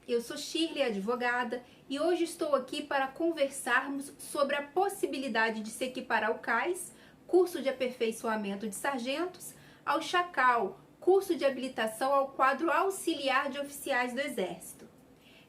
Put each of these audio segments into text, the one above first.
eu sou Shirley, advogada, e hoje estou aqui para conversarmos sobre a possibilidade de se equiparar o CAIS, curso de aperfeiçoamento de sargentos, ao CHACAL, curso de habilitação ao quadro auxiliar de oficiais do Exército.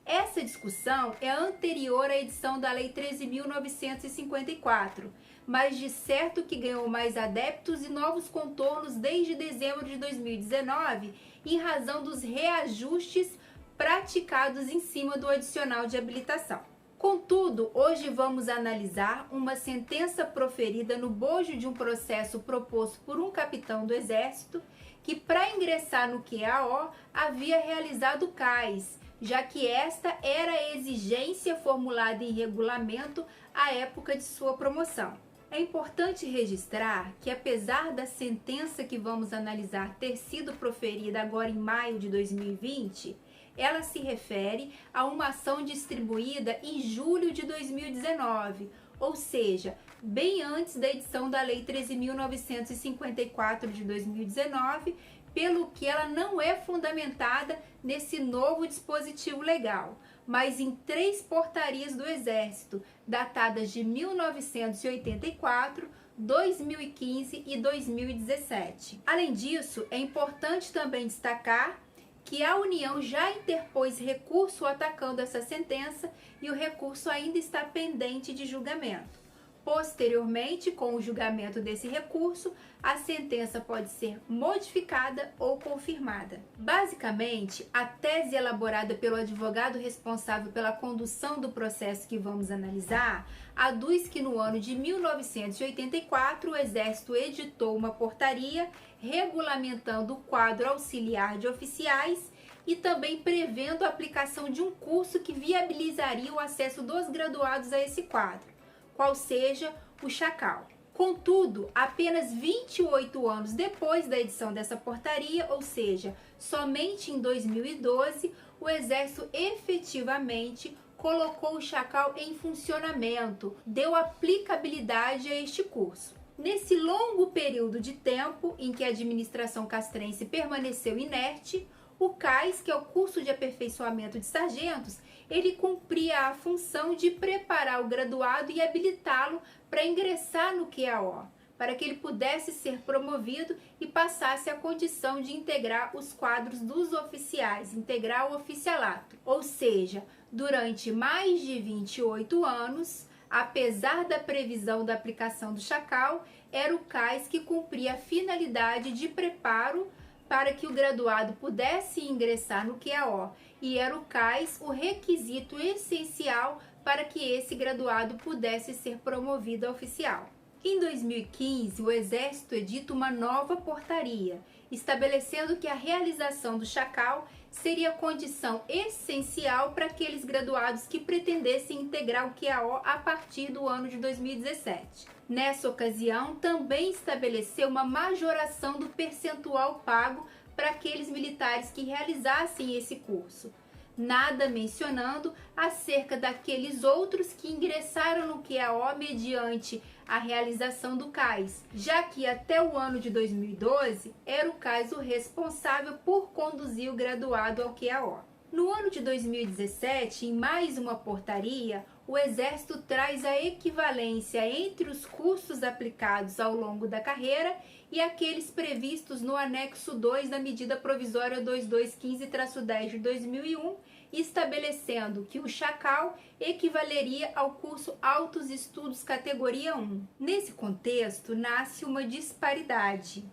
Essa discussão é anterior à edição da Lei 13.954, mas de certo que ganhou mais adeptos e novos contornos desde dezembro de 2019, em razão dos reajustes praticados em cima do adicional de habilitação. Contudo, hoje vamos analisar uma sentença proferida no bojo de um processo proposto por um capitão do Exército que, para ingressar no QAO, havia realizado o CAIS, já que esta era a exigência formulada em regulamento à época de sua promoção. É importante registrar que, apesar da sentença que vamos analisar ter sido proferida agora em maio de 2020, ela se refere a uma ação distribuída em julho de 2019, ou seja, bem antes da edição da Lei 13.954 de 2019, pelo que ela não é fundamentada nesse novo dispositivo legal, mas em 3 portarias do Exército, datadas de 1984, 2015 e 2017. Além disso, é importante também destacar que a União já interpôs recurso atacando essa sentença e o recurso ainda está pendente de julgamento. Posteriormente, com o julgamento desse recurso, a sentença pode ser modificada ou confirmada. Basicamente, a tese elaborada pelo advogado responsável pela condução do processo que vamos analisar aduz que no ano de 1984 o Exército editou uma portaria regulamentando o quadro auxiliar de oficiais e também prevendo a aplicação de um curso que viabilizaria o acesso dos graduados a esse quadro, qual seja o CHACAL. Contudo, apenas 28 anos depois da edição dessa portaria, ou seja, somente em 2012, o Exército efetivamente colocou o CHACAL em funcionamento, deu aplicabilidade a este curso. Nesse longo período de tempo em que a administração castrense permaneceu inerte, o CAIS, que é o curso de aperfeiçoamento de sargentos, ele cumpria a função de preparar o graduado e habilitá-lo para ingressar no QAO, para que ele pudesse ser promovido e passasse a condição de integrar os quadros dos oficiais, integrar o oficialato. Ou seja, durante mais de 28 anos, apesar da previsão da aplicação do CHACAL, era o CAIS que cumpria a finalidade de preparo para que o graduado pudesse ingressar no QAO, e era o CAIS o requisito essencial para que esse graduado pudesse ser promovido a oficial. Em 2015, o Exército edita uma nova portaria, estabelecendo que a realização do CHACAL seria condição essencial para aqueles graduados que pretendessem integrar o QAO a partir do ano de 2017. Nessa ocasião, também estabeleceu uma majoração do percentual pago para aqueles militares que realizassem esse curso, nada mencionando acerca daqueles outros que ingressaram no QAO mediante a realização do CAIS, já que até o ano de 2012 era o CAIS o responsável por conduzir o graduado ao QAO. No ano de 2017, em mais uma portaria, o Exército traz a equivalência entre os cursos aplicados ao longo da carreira e aqueles previstos no anexo 2 da medida provisória 2215-10 de 2001, estabelecendo que o CHACAL equivaleria ao curso Altos Estudos categoria 1. Nesse contexto, nasce uma disparidade,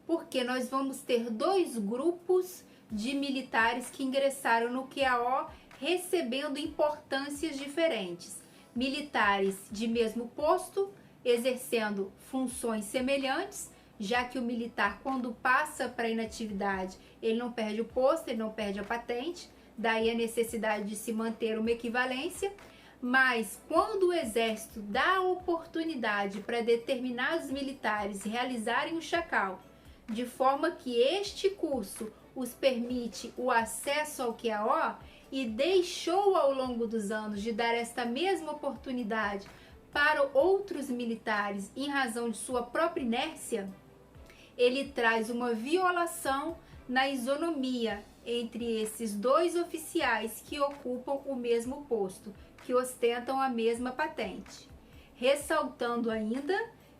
porque nós vamos ter 2 grupos de militares que ingressaram no QAO recebendo importâncias diferentes. Militares de mesmo posto, exercendo funções semelhantes, já que o militar, quando passa para a inatividade, ele não perde o posto, ele não perde a patente, daí a necessidade de se manter uma equivalência. Mas quando o Exército dá a oportunidade para determinados militares realizarem o CHACAL, de forma que este curso os permite o acesso ao QAO, e deixou ao longo dos anos de dar esta mesma oportunidade para outros militares em razão de sua própria inércia, ele traz uma violação na isonomia entre esses dois oficiais que ocupam o mesmo posto, que ostentam a mesma patente, ressaltando ainda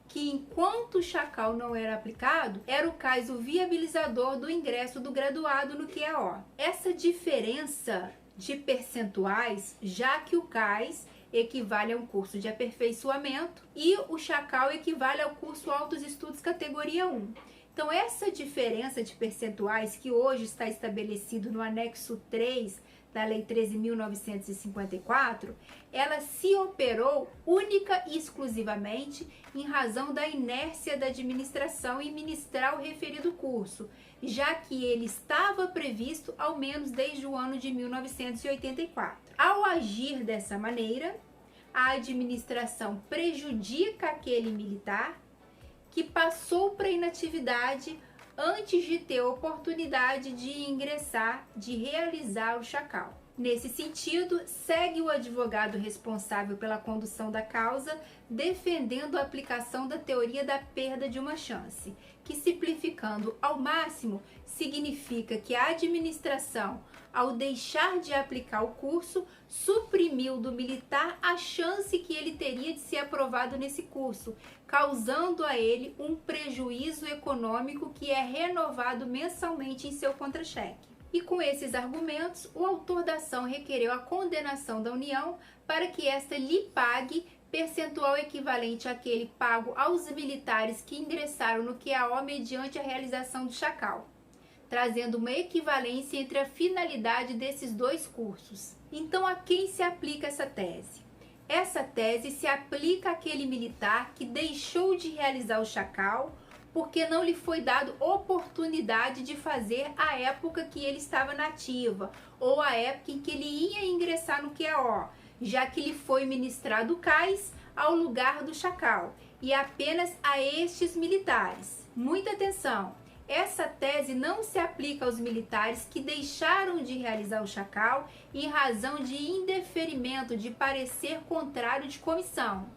que enquanto o chacal não era aplicado, era o CAIS o viabilizador do ingresso do graduado no QAO. Essa diferença de percentuais, já que o CAIS equivale a um curso de aperfeiçoamento e o chacal equivale ao curso Altos Estudos categoria 1. Então, essa diferença de percentuais que hoje está estabelecido no anexo 3 da Lei 13.954, ela se operou única e exclusivamente em razão da inércia da administração em ministrar o referido curso, já que ele estava previsto ao menos desde o ano de 1984. Ao agir dessa maneira, a administração prejudica aquele militar que passou para inatividade antes de ter oportunidade de ingressar, de realizar o chacal. Nesse sentido, segue o advogado responsável pela condução da causa defendendo a aplicação da teoria da perda de uma chance, que, simplificando ao máximo, significa que a administração, ao deixar de aplicar o curso, suprimiu do militar a chance que ele teria de ser aprovado nesse curso, causando a ele um prejuízo econômico que é renovado mensalmente em seu contra-cheque. E com esses argumentos, o autor da ação requereu a condenação da União para que esta lhe pague percentual equivalente àquele pago aos militares que ingressaram no QAO mediante a realização do chacal, trazendo uma equivalência entre a finalidade desses dois cursos. Então, a quem se aplica essa tese? Essa tese se aplica àquele militar que deixou de realizar o chacal porque não lhe foi dado oportunidade de fazer à época que ele estava na ativa ou à época em que ele ia ingressar no QAO, já que lhe foi ministrado o CAIS ao lugar do chacal, e apenas a estes militares. Muita atenção! Essa tese não se aplica aos militares que deixaram de realizar o chacal em razão de indeferimento de parecer contrário de comissão.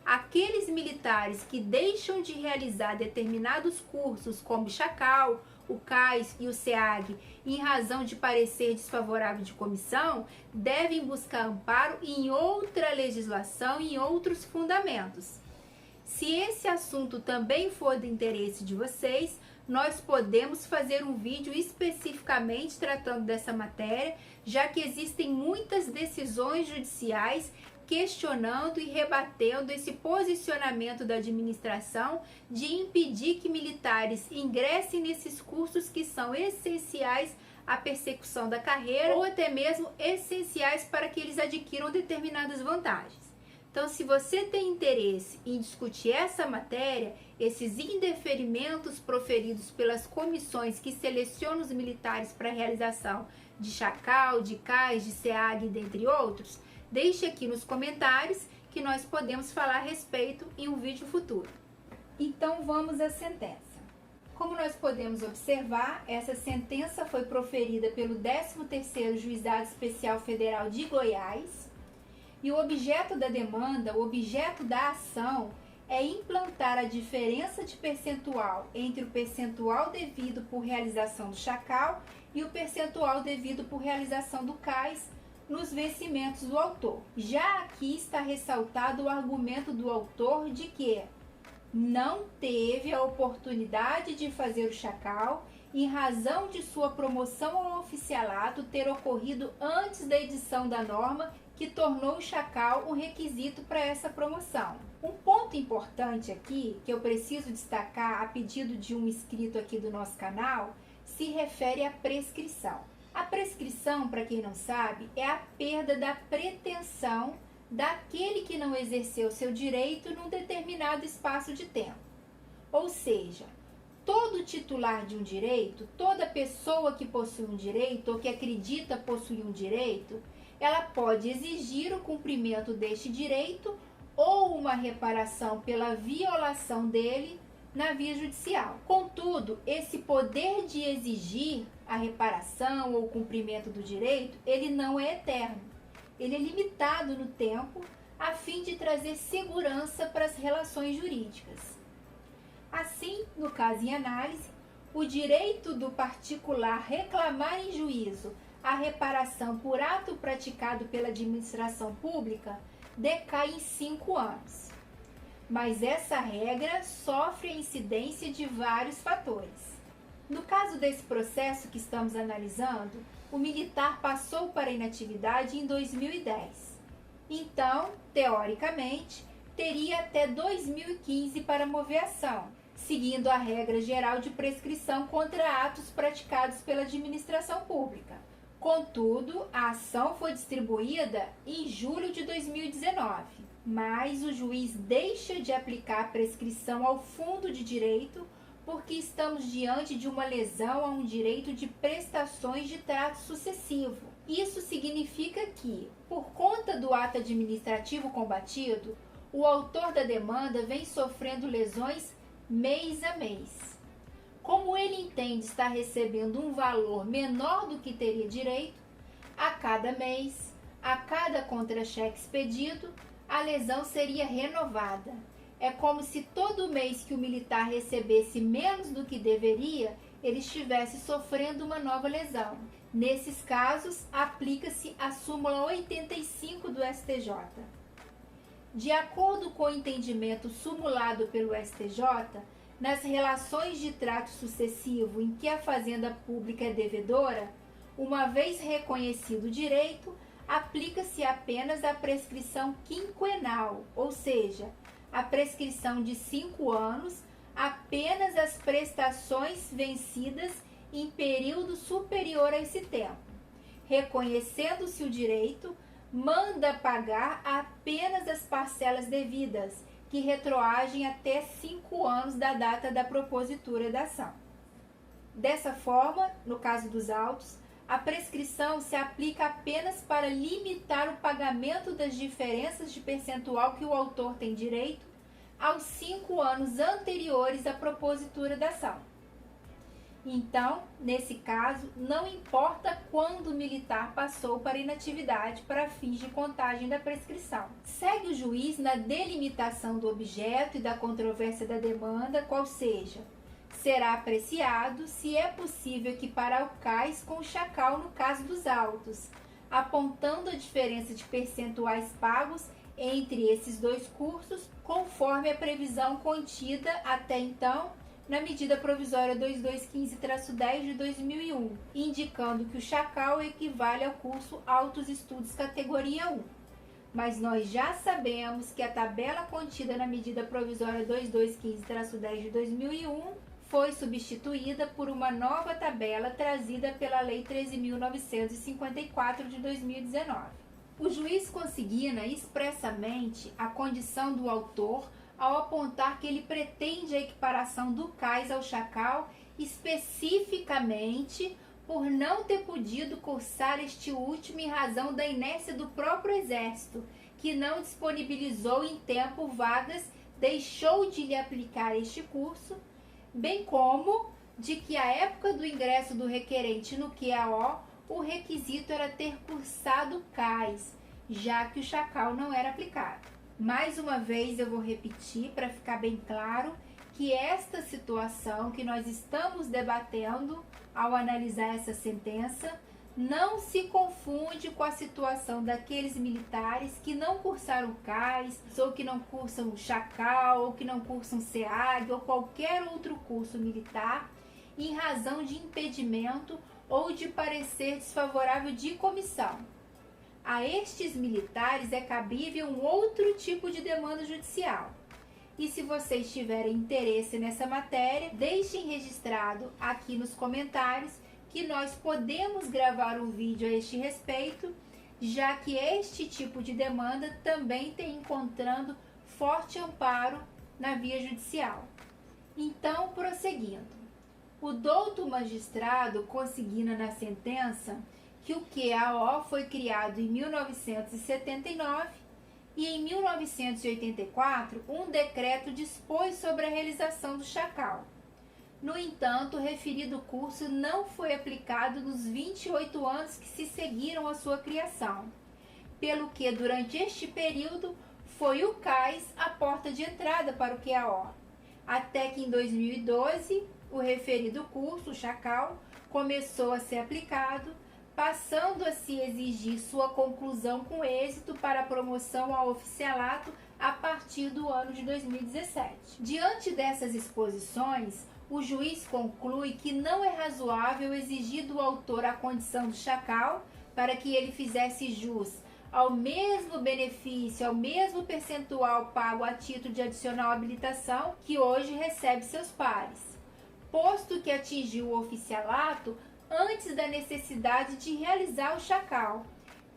Aqueles militares que deixam de realizar determinados cursos, como o chacal, o CAIS e o SEAG, em razão de parecer desfavorável de comissão, devem buscar amparo em outra legislação e em outros fundamentos. Se esse assunto também for do interesse de vocês, nós podemos fazer um vídeo especificamente tratando dessa matéria, já que existem muitas decisões judiciais questionando e rebatendo esse posicionamento da administração de impedir que militares ingressem nesses cursos que são essenciais à persecução da carreira ou até mesmo essenciais para que eles adquiram determinadas vantagens. Então, se você tem interesse em discutir essa matéria, esses indeferimentos proferidos pelas comissões que selecionam os militares para a realização de chacal, de CAIS, de SEAG, dentre outros, deixe aqui nos comentários que nós podemos falar a respeito em um vídeo futuro. Então vamos à sentença. Como nós podemos observar, essa sentença foi proferida pelo 13º Juizado Especial Federal de Goiás e o objeto da demanda, o objeto da ação é implantar a diferença de percentual entre o percentual devido por realização do chacal e o percentual devido por realização do CAIS nos vencimentos do autor. Já aqui está ressaltado o argumento do autor de que não teve a oportunidade de fazer o chacal em razão de sua promoção ao oficialato ter ocorrido antes da edição da norma que tornou o chacal um requisito para essa promoção. Um ponto importante aqui, que eu preciso destacar a pedido de um inscrito aqui do nosso canal, se refere à prescrição. A prescrição, para quem não sabe, é a perda da pretensão daquele que não exerceu seu direito num determinado espaço de tempo. Ou seja, todo titular de um direito, toda pessoa que possui um direito ou que acredita possuir um direito, ela pode exigir o cumprimento deste direito ou uma reparação pela violação dele na via judicial. Contudo, esse poder de exigir a reparação ou o cumprimento do direito, ele não é eterno. Ele é limitado no tempo a fim de trazer segurança para as relações jurídicas. Assim, no caso em análise, o direito do particular reclamar em juízo a reparação por ato praticado pela administração pública decai em 5 anos. Mas essa regra sofre a incidência de vários fatores. No caso desse processo que estamos analisando, o militar passou para a inatividade em 2010. Então, teoricamente, teria até 2015 para mover ação, seguindo a regra geral de prescrição contra atos praticados pela administração pública. Contudo, a ação foi distribuída em julho de 2019, mas o juiz deixa de aplicar a prescrição ao fundo de direito porque estamos diante de uma lesão a um direito de prestações de trato sucessivo. Isso significa que, por conta do ato administrativo combatido, o autor da demanda vem sofrendo lesões mês a mês. Como ele entende estar recebendo um valor menor do que teria direito, a cada mês, a cada contra-cheque expedido, a lesão seria renovada. É como se todo mês que o militar recebesse menos do que deveria, ele estivesse sofrendo uma nova lesão. Nesses casos, aplica-se a súmula 85 do STJ. De acordo com o entendimento sumulado pelo STJ, nas relações de trato sucessivo em que a fazenda pública é devedora, uma vez reconhecido o direito, aplica-se apenas a prescrição quinquenal, ou seja, a prescrição de 5 anos apenas as prestações vencidas em período superior a esse tempo. Reconhecendo-se o direito, manda pagar apenas as parcelas devidas, que retroagem até 5 anos da data da propositura da ação. Dessa forma, no caso dos autos, a prescrição se aplica apenas para limitar o pagamento das diferenças de percentual que o autor tem direito aos 5 anos anteriores à propositura da ação. Então, nesse caso, não importa quando o militar passou para inatividade para fins de contagem da prescrição. Segue o juiz na delimitação do objeto e da controvérsia da demanda, qual seja, será apreciado se é possível equiparar o cais com o chacal no caso dos autos, apontando a diferença de percentuais pagos entre esses dois cursos, conforme a previsão contida até então na medida provisória 2215-10 de 2001, indicando que o chacal equivale ao curso Altos Estudos categoria 1. Mas nós já sabemos que a tabela contida na medida provisória 2215-10 de 2001 foi substituída por uma nova tabela trazida pela Lei 13.954 de 2019. O juiz consigna expressamente a condição do autor ao apontar que ele pretende a equiparação do cais ao chacal especificamente por não ter podido cursar este último em razão da inércia do próprio Exército, que não disponibilizou em tempo vagas, deixou de lhe aplicar este curso, bem como de que à época do ingresso do requerente no QAO, o requisito era ter cursado cais, já que o chacal não era aplicado. Mais uma vez eu vou repetir para ficar bem claro que esta situação que nós estamos debatendo ao analisar essa sentença não se confunde com a situação daqueles militares que não cursaram cais, ou que não cursam chacal, ou que não cursam SEAG, ou qualquer outro curso militar, em razão de impedimento ou de parecer desfavorável de comissão. A estes militares é cabível um outro tipo de demanda judicial. E se vocês tiverem interesse nessa matéria, deixem registrado aqui nos comentários que nós podemos gravar um vídeo a este respeito, já que este tipo de demanda também tem encontrando forte amparo na via judicial. Então, prosseguindo. O douto magistrado consigna na sentença que o QAO foi criado em 1979 e em 1984 um decreto dispôs sobre a realização do chacal. No entanto, o referido curso não foi aplicado nos 28 anos que se seguiram à sua criação, pelo que durante este período foi o cais a porta de entrada para o QAO, até que em 2012 o referido curso, o Chacal, começou a ser aplicado, passando a se exigir sua conclusão com êxito para a promoção ao oficialato a partir do ano de 2017. Diante dessas exposições, o juiz conclui que não é razoável exigir do autor a condição do Chacal para que ele fizesse jus ao mesmo benefício, ao mesmo percentual pago a título de adicional habilitação que hoje recebe seus pares, posto que atingiu o oficialato antes da necessidade de realizar o Chacal,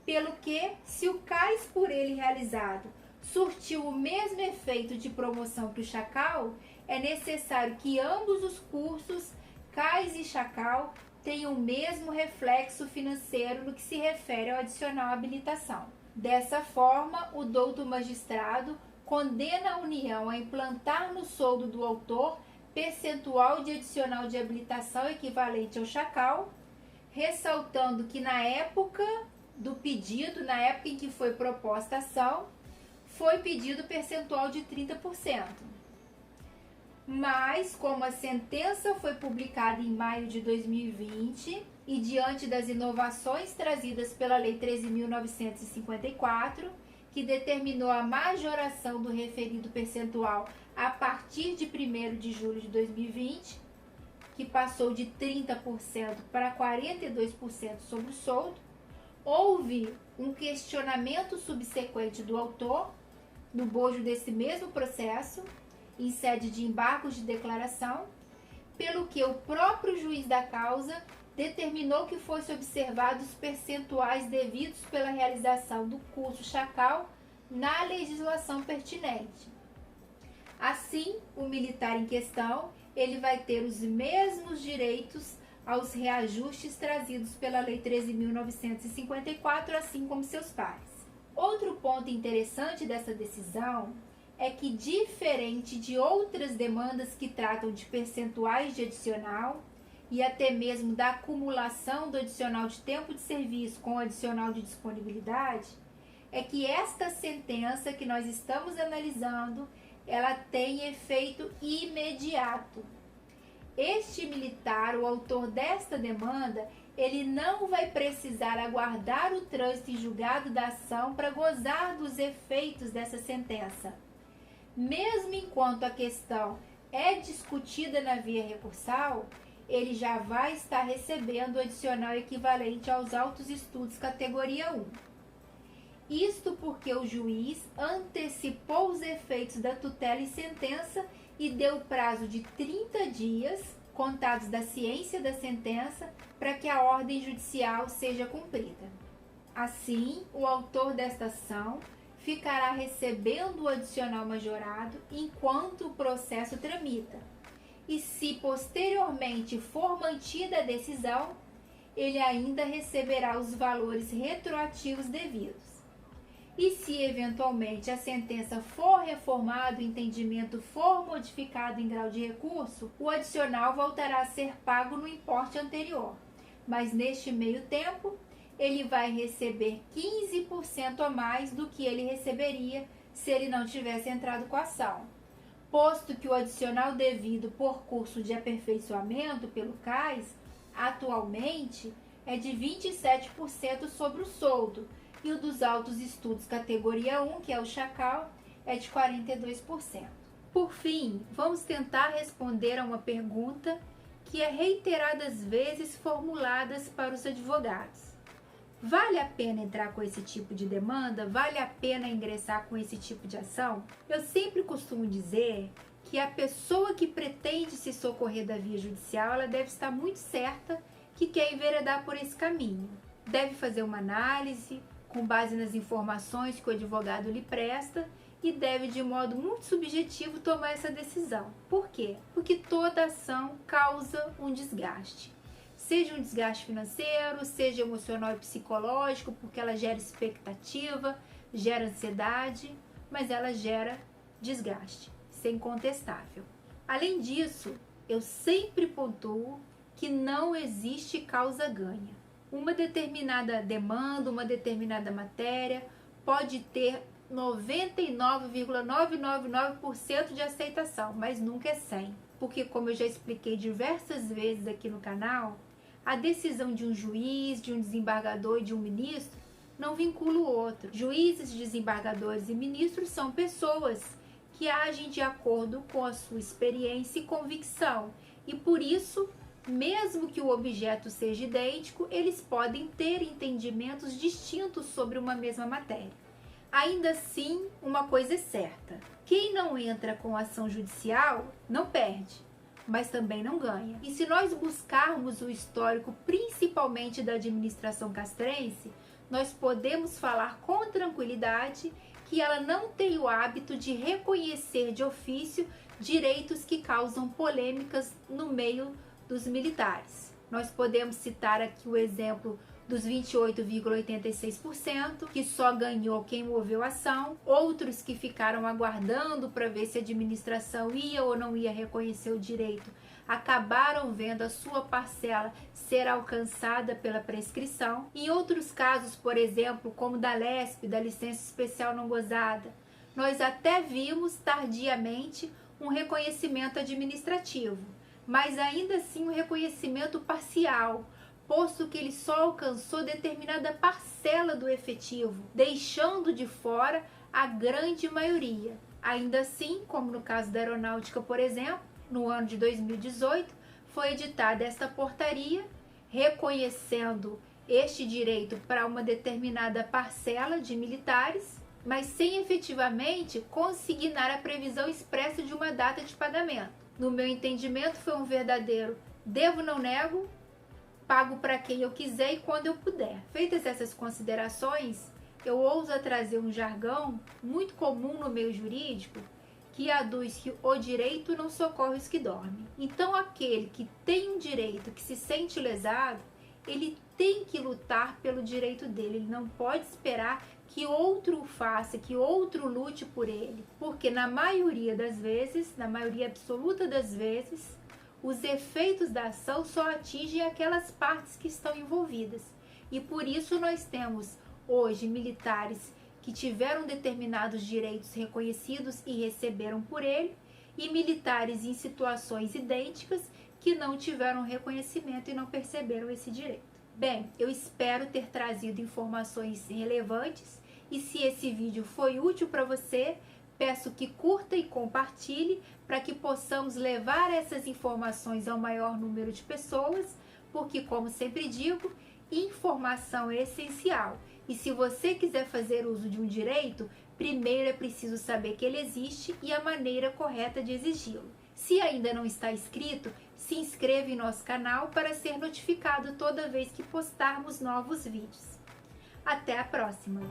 pelo que, se o CAIS por ele realizado surtiu o mesmo efeito de promoção que o Chacal, é necessário que ambos os cursos, CAIS e Chacal, tenham o mesmo reflexo financeiro no que se refere ao adicional habilitação. Dessa forma, o douto magistrado condena a União a implantar no soldo do autor percentual de adicional de habilitação equivalente ao Chacal, ressaltando que na época do pedido, na época em que foi proposta a ação, foi pedido percentual de 30%. Mas, como a sentença foi publicada em maio de 2020 e diante das inovações trazidas pela Lei 13.954, que determinou a majoração do referido percentual a partir de 1º de julho de 2020, que passou de 30% para 42% sobre o soldo, houve um questionamento subsequente do autor, no bojo desse mesmo processo, em sede de embargos de declaração, pelo que o próprio juiz da causa determinou que fossem observados os percentuais devidos pela realização do curso Chacal na legislação pertinente. Assim, o militar em questão, ele vai ter os mesmos direitos aos reajustes trazidos pela Lei 13.954, assim como seus pares. Outro ponto interessante dessa decisão é que, diferente de outras demandas que tratam de percentuais de adicional e até mesmo da acumulação do adicional de tempo de serviço com o adicional de disponibilidade, é que esta sentença que nós estamos analisando, ela tem efeito imediato. Este militar, o autor desta demanda, ele não vai precisar aguardar o trânsito em julgado da ação para gozar dos efeitos dessa sentença. Mesmo enquanto a questão é discutida na via recursal, ele já vai estar recebendo o adicional equivalente aos autos estudos categoria 1. Isto porque o juiz antecipou os efeitos da tutela em sentença e deu prazo de 30 dias, contados da ciência da sentença, para que a ordem judicial seja cumprida. Assim, o autor desta ação ficará recebendo o adicional majorado enquanto o processo tramita. E se posteriormente for mantida a decisão, ele ainda receberá os valores retroativos devidos. E se eventualmente a sentença for reformada, o entendimento for modificado em grau de recurso, o adicional voltará a ser pago no importe anterior. Mas neste meio tempo, ele vai receber 15% a mais do que ele receberia se ele não tivesse entrado com a ação, posto que o adicional devido por curso de aperfeiçoamento pelo CAIS, atualmente, é de 27% sobre o soldo, e o dos autos estudos categoria 1, que é o Chacal, é de 42%. Por fim, vamos tentar responder a uma pergunta que é reiteradas vezes formuladas para os advogados. Vale a pena entrar com esse tipo de demanda? Vale a pena ingressar com esse tipo de ação? Eu sempre costumo dizer que a pessoa que pretende se socorrer da via judicial, ela deve estar muito certa que quer enveredar por esse caminho. Deve fazer uma análise com base nas informações que o advogado lhe presta e deve, de modo muito subjetivo, tomar essa decisão. Por quê? Porque toda ação causa um desgaste. Seja um desgaste financeiro, seja emocional e psicológico, porque ela gera expectativa, gera ansiedade, mas ela gera desgaste, isso é incontestável. Além disso, eu sempre pontuo que não existe causa-ganha. Uma determinada demanda, uma determinada matéria pode ter 99,999% de aceitação, mas nunca é 100%. porque, como eu já expliquei diversas vezes aqui no canal, a decisão de um juiz, de um desembargador e de um ministro não vincula o outro. Juízes, desembargadores e ministros são pessoas que agem de acordo com a sua experiência e convicção. E por isso, mesmo que o objeto seja idêntico, eles podem ter entendimentos distintos sobre uma mesma matéria. Ainda assim, uma coisa é certa: quem não entra com ação judicial não perde, mas também não ganha. E se nós buscarmos o histórico, principalmente da administração castrense, nós podemos falar com tranquilidade que ela não tem o hábito de reconhecer de ofício direitos que causam polêmicas no meio dos militares. Nós podemos citar aqui o exemplo dos 28,86%, que só ganhou quem moveu a ação, outros que ficaram aguardando para ver se a administração ia ou não ia reconhecer o direito, acabaram vendo a sua parcela ser alcançada pela prescrição. Em outros casos, por exemplo, como da LESP, da licença especial não gozada, nós até vimos tardiamente um reconhecimento administrativo, mas ainda assim um reconhecimento parcial, posto que ele só alcançou determinada parcela do efetivo, deixando de fora a grande maioria. Ainda assim, como no caso da aeronáutica, por exemplo, no ano de 2018, foi editada esta portaria reconhecendo este direito para uma determinada parcela de militares, mas sem efetivamente consignar a previsão expressa de uma data de pagamento. No meu entendimento, foi um verdadeiro devo não nego, pago para quem eu quiser e quando eu puder. Feitas essas considerações, eu ouso trazer um jargão muito comum no meio jurídico, que aduz que o direito não socorre os que dormem. Então, aquele que tem um direito, que se sente lesado, ele tem que lutar pelo direito dele. Ele não pode esperar que outro o faça, que outro lute por ele. Porque na maioria das vezes, na maioria absoluta das vezes, os efeitos da ação só atingem aquelas partes que estão envolvidas. E por isso nós temos hoje militares que tiveram determinados direitos reconhecidos e receberam por ele, e militares em situações idênticas que não tiveram reconhecimento e não perceberam esse direito. Bem, eu espero ter trazido informações relevantes, e se esse vídeo foi útil para você, peço que curta e compartilhe para que possamos levar essas informações ao maior número de pessoas, porque, como sempre digo, informação é essencial. E se você quiser fazer uso de um direito, primeiro é preciso saber que ele existe e a maneira correta de exigi-lo. Se ainda não está inscrito, se inscreva em nosso canal para ser notificado toda vez que postarmos novos vídeos. Até a próxima!